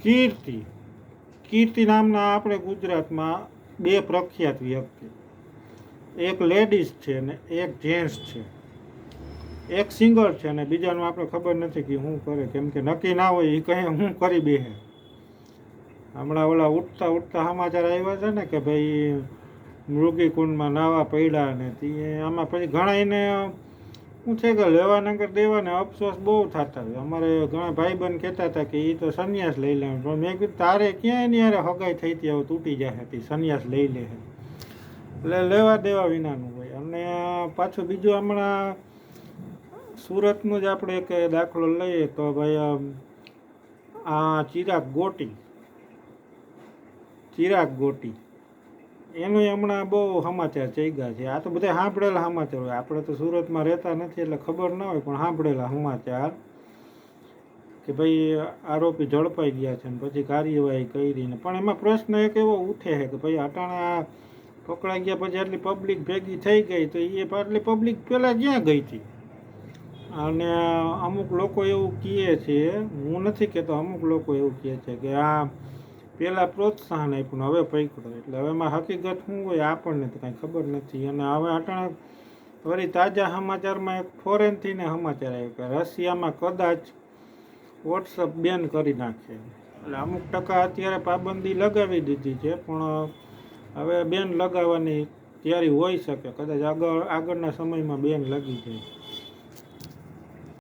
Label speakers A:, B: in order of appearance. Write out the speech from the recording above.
A: કીર્તિ કીર્તિ નામના આપણે ગુજરાતમાં બે પ્રખ્યાત વ્યક્તિ, એક લેડીઝ છે ને એક જેન્ટ્સ છે. એક સિંગર છે ને બીજાનું આપણે ખબર નથી કે શું કરે, કેમ કે નક્કી ના હોય એ કહે શું કરી બેહે. હમણાં ઓલા ઉઠતા સમાચાર આવ્યા છે ને કે ભાઈ મૃગીકુંડમાં નાવા પડ્યા ને તે આમાં પછી ઘણા એને શું છે કે લેવાના કે દેવાને અફસોસ બહુ થતા હોય. અમારે ઘણા ભાઈબંધ કહેતા હતા કે એ તો સંન્યાસ લઈ લે, પણ મેં કીધું તારે ક્યાં એની યારે હગાઈ થઈ હતી, હવે તૂટી જાય હતી, સંન્યાસ લઈ લે. એટલે લેવા દેવા વિનાનું હોય. અને પાછું બીજું હમણાં સુરતનું જ આપણે એક દાખલો લઈએ તો ભાઈ આ ચિરાગ ગોટી એનું હમણાં બહુ સમાચાર ચગ્યા છે. આ તો બધા સાંભળેલા સમાચાર હોય, આપણે તો સુરતમાં રહેતા નથી એટલે ખબર ના હોય, પણ સાંભળેલા સમાચાર કે ભાઈ આરોપી ઝડપાઈ ગયા છે ને પછી કાર્યવાહી કરીને. પણ એમાં પ્રશ્ન એક એવો ઉઠે છે કે ભાઈ અટાણા પકડાઈ ગયા પછી આટલી પબ્લિક ભેગી થઈ ગઈ તો એ આટલી પબ્લિક પહેલાં ક્યાં ગઈ હતી? અને અમુક લોકો એવું કહે છે, હું નથી કહેતો, અમુક લોકો એવું કહે છે કે આ પહેલાં પ્રોત્સાહન આપ્યું હવે પકડો. એટલે હવે એમાં હકીકત શું હોય આપણને તો કાંઈ ખબર નથી. અને હવે અટાણે વળી તાજા સમાચારમાં એક ફોરેનથી ને સમાચાર આવ્યો કે રશિયામાં કદાચ વોટ્સઅપ બેન કરી નાખે. એટલે અમુક ટકા અત્યારે પાબંદી લગાવી દીધી છે, પણ હવે બેન લગાવવાની તૈયારી હોઈ શકે, કદાચ આગળના સમયમાં બેન લગી જાય.